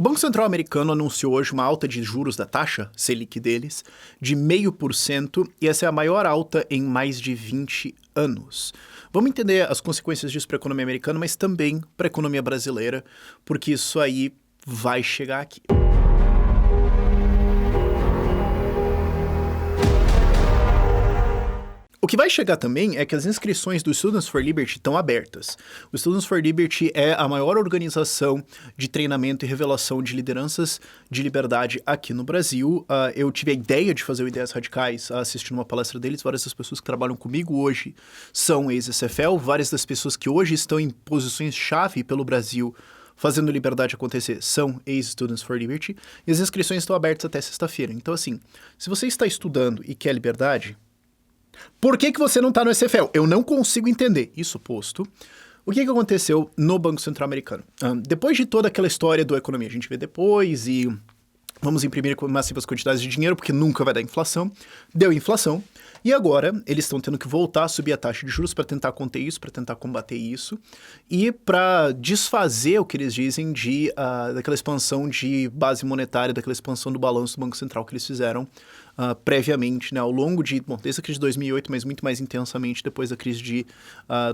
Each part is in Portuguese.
O Banco Central americano anunciou hoje uma alta de juros da taxa Selic deles de 0,5%, e essa é a maior alta em mais de 20 anos. Vamos entender as consequências disso para a economia americana, mas também para a economia brasileira, porque isso aí vai chegar aqui. O que vai chegar também é que as inscrições do Students for Liberty estão abertas. O Students for Liberty é a maior organização de treinamento e revelação de lideranças de liberdade aqui no Brasil. Eu tive a ideia de fazer o Ideias Radicais assistindo uma palestra deles. Várias das pessoas que trabalham comigo hoje são ex-SFL. Várias das pessoas que hoje estão em posições-chave pelo Brasil fazendo liberdade acontecer são ex-Students for Liberty. E as inscrições estão abertas até sexta-feira. Então, assim, se você está estudando e quer liberdade, por que você não está no SFL? Eu não consigo entender. Isso posto, o que aconteceu no Banco Central americano? Depois de toda aquela história da economia, a gente vê depois e vamos imprimir massivas quantidades de dinheiro porque nunca vai dar inflação. Deu inflação. E agora eles estão tendo que voltar a subir a taxa de juros para tentar conter isso, para tentar combater isso e para desfazer o que eles dizem daquela expansão de base monetária, daquela expansão do balanço do Banco Central que eles fizeram previamente, né, ao longo desde a crise de 2008, mas muito mais intensamente depois da crise de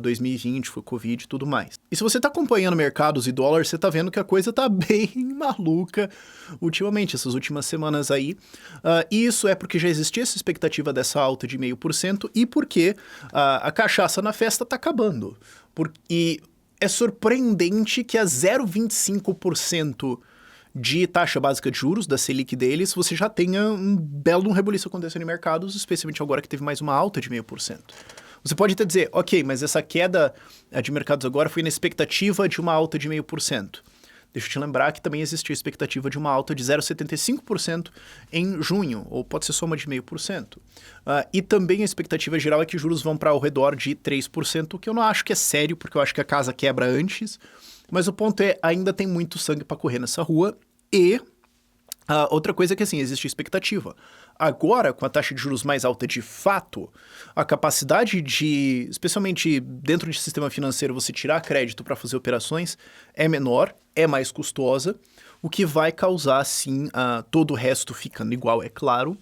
2020, foi Covid e tudo mais. E se você está acompanhando mercados e dólar, você está vendo que a coisa está bem maluca ultimamente, essas últimas semanas aí. E isso é porque já existia essa expectativa dessa alta de 0,5% e porque a cachaça na festa está acabando. E é surpreendente que a 0,25% de taxa básica de juros, da Selic deles, você já tenha um belo rebuliço acontecendo em mercados, especialmente agora que teve mais uma alta de 0,5%. Você pode até dizer, ok, mas essa queda de mercados agora foi na expectativa de uma alta de 0,5%. Deixa eu te lembrar que também existiu a expectativa de uma alta de 0,75% em junho, ou pode ser soma de 0,5%. E também a expectativa geral é que os juros vão para ao redor de 3%, o que eu não acho que é sério, porque eu acho que a casa quebra antes. Mas o ponto é, ainda tem muito sangue para correr nessa rua. E outra coisa é que, assim, existe expectativa. Agora, com a taxa de juros mais alta de fato, a capacidade de, especialmente dentro de sistema financeiro, você tirar crédito para fazer operações é menor, é mais custosa, o que vai causar, sim, todo o resto ficando igual, é claro,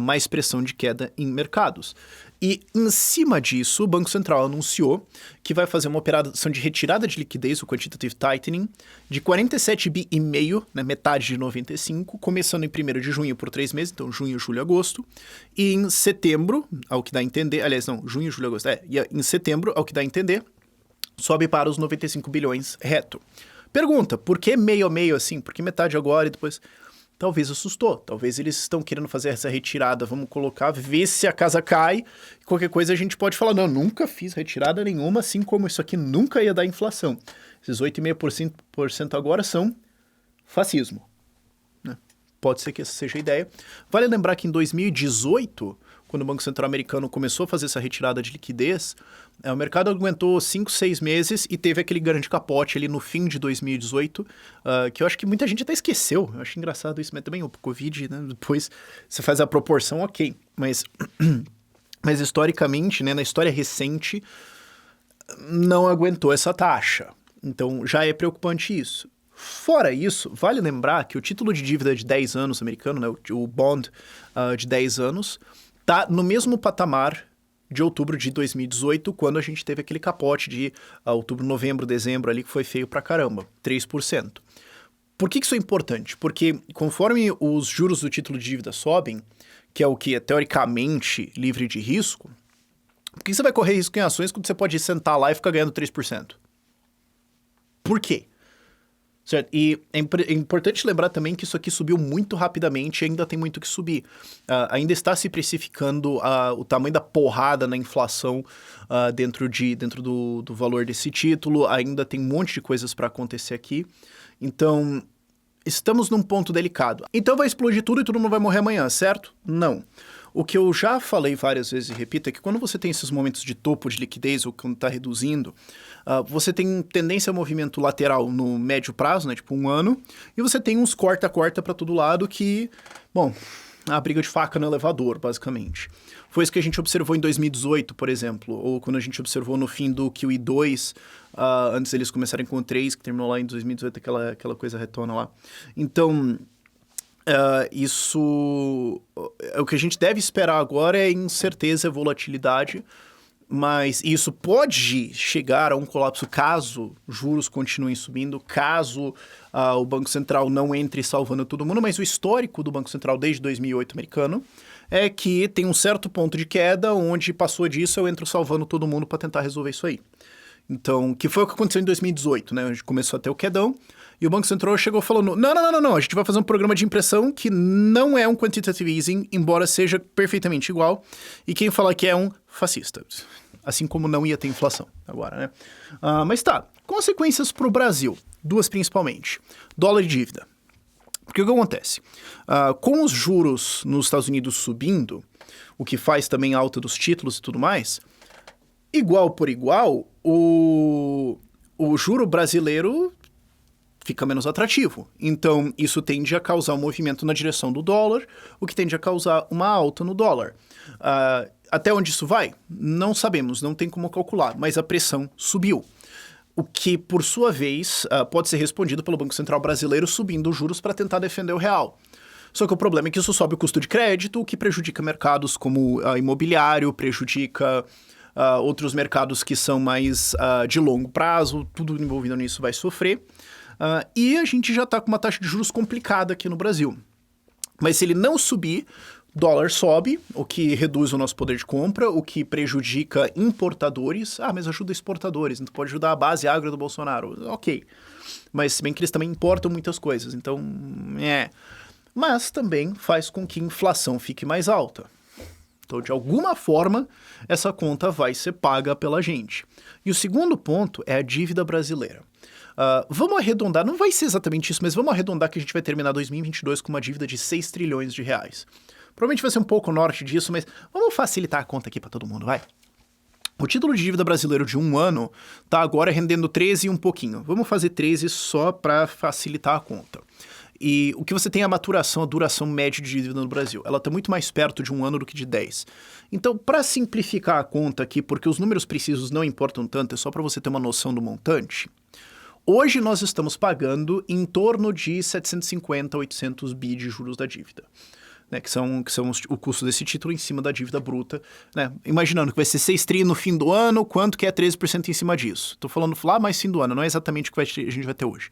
mais pressão de queda em mercados. E, em cima disso, o Banco Central anunciou que vai fazer uma operação de retirada de liquidez, o Quantitative Tightening, de 47,5 bi, né, metade de 95, começando em 1º de junho por 3 meses, então junho, julho, agosto, e em setembro, ao que dá a entender, aliás, não, junho, julho, agosto, e em setembro, ao que dá a entender, sobe para os 95 bilhões reto. Pergunta, por que meio a meio assim? Por que metade agora e depois? Talvez assustou, talvez eles estão querendo fazer essa retirada, vamos colocar, ver se a casa cai, qualquer coisa a gente pode falar, não, nunca fiz retirada nenhuma, assim como isso aqui nunca ia dar inflação. Esses 8,5% agora são fascismo, né? Pode ser que essa seja a ideia. Vale lembrar que em 2018, quando o Banco Central americano começou a fazer essa retirada de liquidez, o mercado aguentou 5, 6 meses e teve aquele grande capote ali no fim de 2018, que eu acho que muita gente até esqueceu. Eu acho engraçado isso, mas também o Covid, né? Depois você faz a proporção, ok. Mas historicamente, né, na história recente, não aguentou essa taxa. Então já é preocupante isso. Fora isso, vale lembrar que o título de dívida de 10 anos americano, né, o bond de 10 anos, está no mesmo patamar de outubro de 2018, quando a gente teve aquele capote de outubro, novembro, dezembro ali, que foi feio pra caramba, 3%. Por que isso é importante? Porque conforme os juros do título de dívida sobem, que é o que é teoricamente livre de risco, por que você vai correr risco em ações quando você pode sentar lá e ficar ganhando 3%? Por quê? Certo? E é importante lembrar também que isso aqui subiu muito rapidamente e ainda tem muito que subir. Ainda está se precificando o tamanho da porrada na inflação dentro do valor desse título. Ainda tem um monte de coisas para acontecer aqui. Então, estamos num ponto delicado. Então vai explodir tudo e todo mundo vai morrer amanhã, certo? Não. O que eu já falei várias vezes e repito é que quando você tem esses momentos de topo de liquidez ou quando está reduzindo, você tem tendência a movimento lateral no médio prazo, né, tipo 1 ano, e você tem uns corta-corta para todo lado que, bom, a briga de faca no elevador, basicamente. Foi isso que a gente observou em 2018, por exemplo, ou quando a gente observou no fim do QE2, antes eles começarem com o 3, que terminou lá em 2018, aquela coisa retona lá. Então, isso... O que a gente deve esperar agora é incerteza e volatilidade, mas isso pode chegar a um colapso caso juros continuem subindo, caso o Banco Central não entre salvando todo mundo, mas o histórico do Banco Central desde 2008 americano é que tem um certo ponto de queda onde passou disso eu entro salvando todo mundo para tentar resolver isso aí. Então, que foi o que aconteceu em 2018, né? A gente começou a ter o quedão e o Banco Central chegou falando, não, a gente vai fazer um programa de impressão que não é um quantitative easing, embora seja perfeitamente igual, e quem falar que é um fascista. Assim como não ia ter inflação agora, né? Mas tá, consequências para o Brasil, duas principalmente. Dólar e dívida. Porque o que acontece? Com os juros nos Estados Unidos subindo, o que faz também a alta dos títulos e tudo mais, igual por igual, o juro brasileiro fica menos atrativo. Então, isso tende a causar um movimento na direção do dólar, o que tende a causar uma alta no dólar. Até onde isso vai? Não sabemos, não tem como calcular, mas a pressão subiu. O que, por sua vez, pode ser respondido pelo Banco Central brasileiro subindo os juros para tentar defender o real. Só que o problema é que isso sobe o custo de crédito, o que prejudica mercados como imobiliário, prejudica outros mercados que são mais de longo prazo, tudo envolvido nisso vai sofrer. E a gente já está com uma taxa de juros complicada aqui no Brasil. Mas se ele não subir, dólar sobe, o que reduz o nosso poder de compra, o que prejudica importadores. Mas ajuda exportadores, então pode ajudar a base agro do Bolsonaro. Ok. Mas se bem que eles também importam muitas coisas, então, Mas também faz com que a inflação fique mais alta. Então, de alguma forma, essa conta vai ser paga pela gente. E o segundo ponto é a dívida brasileira. Vamos arredondar, não vai ser exatamente isso, mas vamos arredondar que a gente vai terminar 2022 com uma dívida de 6 trilhões de reais. Provavelmente vai ser um pouco norte disso, mas vamos facilitar a conta aqui para todo mundo, vai? O título de dívida brasileiro de 1 ano está agora rendendo 13 e um pouquinho. Vamos fazer 13 só para facilitar a conta. E o que você tem é a maturação, a duração média de dívida no Brasil. Ela está muito mais perto de 1 ano do que de 10. Então, para simplificar a conta aqui, porque os números precisos não importam tanto, é só para você ter uma noção do montante. Hoje nós estamos pagando em torno de 750 a 800 bi de juros da dívida, né, que são o custo desse título em cima da dívida bruta, né, imaginando que vai ser 6 tri no fim do ano, quanto que é 13% em cima disso? Estou falando lá mais fim do ano, não é exatamente o que a gente vai ter hoje.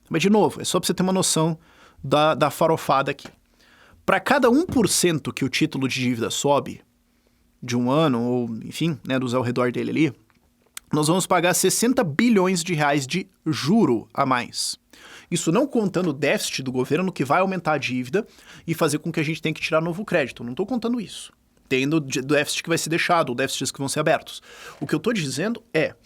Mas, de novo, é só para você ter uma noção da farofada aqui. Para cada 1% que o título de dívida sobe de 1 ano, ou enfim, né, dos ao redor dele ali, nós vamos pagar 60 bilhões de reais de juro a mais. Isso não contando o déficit do governo, que vai aumentar a dívida e fazer com que a gente tenha que tirar novo crédito. Não estou contando isso. Tem do déficit que vai ser deixado, ou déficits que vão ser abertos. O que eu estou dizendo é,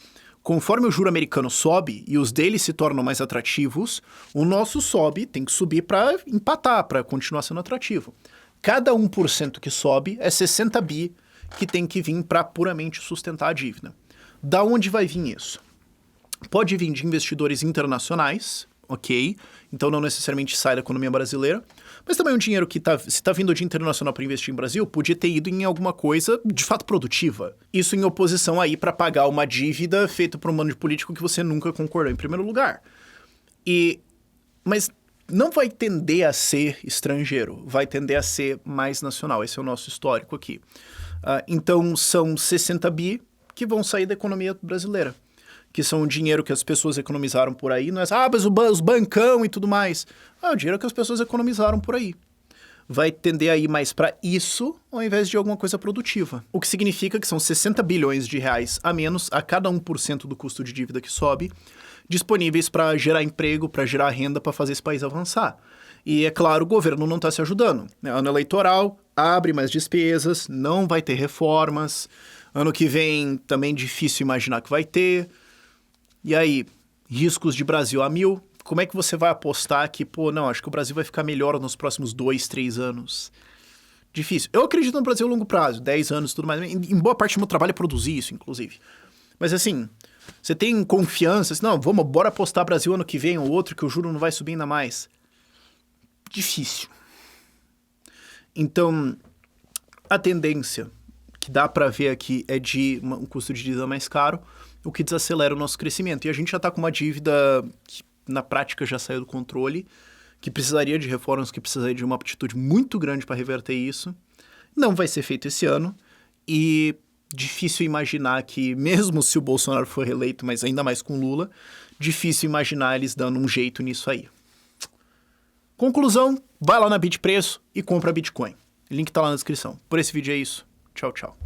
conforme o juro americano sobe e os deles se tornam mais atrativos, o nosso sobe, tem que subir para empatar, para continuar sendo atrativo. Cada 1% que sobe é 60 bi que tem que vir para puramente sustentar a dívida. Da onde vai vir isso? Pode vir de investidores internacionais, ok? Então não necessariamente sai da economia brasileira, mas também um dinheiro que se está vindo de internacional para investir em Brasil, podia ter ido em alguma coisa de fato produtiva. Isso em oposição aí para pagar uma dívida feita por um mano de político que você nunca concordou em primeiro lugar. Mas não vai tender a ser estrangeiro, vai tender a ser mais nacional. Esse é o nosso histórico aqui. Então são 60 bi que vão sair da economia brasileira, que são o dinheiro que as pessoas economizaram por aí, não é mas os bancão e tudo mais. O dinheiro que as pessoas economizaram por aí. Vai tender a ir mais para isso, ao invés de alguma coisa produtiva. O que significa que são 60 bilhões de reais a menos a cada 1% do custo de dívida que sobe, disponíveis para gerar emprego, para gerar renda, para fazer esse país avançar. E, é claro, o governo não está se ajudando. Ano eleitoral, abre mais despesas, não vai ter reformas. Ano que vem, também difícil imaginar que vai ter. E aí, riscos de Brasil a 1000. Como é que você vai apostar que, acho que o Brasil vai ficar melhor nos próximos 2, 3 anos? Difícil. Eu acredito no Brasil a longo prazo, 10 anos e tudo mais. Em boa parte do meu trabalho é produzir isso, inclusive. Mas assim, você tem confiança? Bora apostar Brasil ano que vem ou outro, que o juro não vai subir ainda mais. Difícil. Então, a tendência que dá para ver aqui é de um custo de dívida mais caro, o que desacelera o nosso crescimento. E a gente já está com uma dívida que, na prática, já saiu do controle, que precisaria de reformas, que precisaria de uma atitude muito grande para reverter isso. Não vai ser feito esse ano e difícil imaginar que, mesmo se o Bolsonaro for reeleito, mas ainda mais com Lula, difícil imaginar eles dando um jeito nisso aí. Conclusão, vai lá na Bitpreço e compra Bitcoin. O link tá lá na descrição. Por esse vídeo é isso. Tchau, tchau.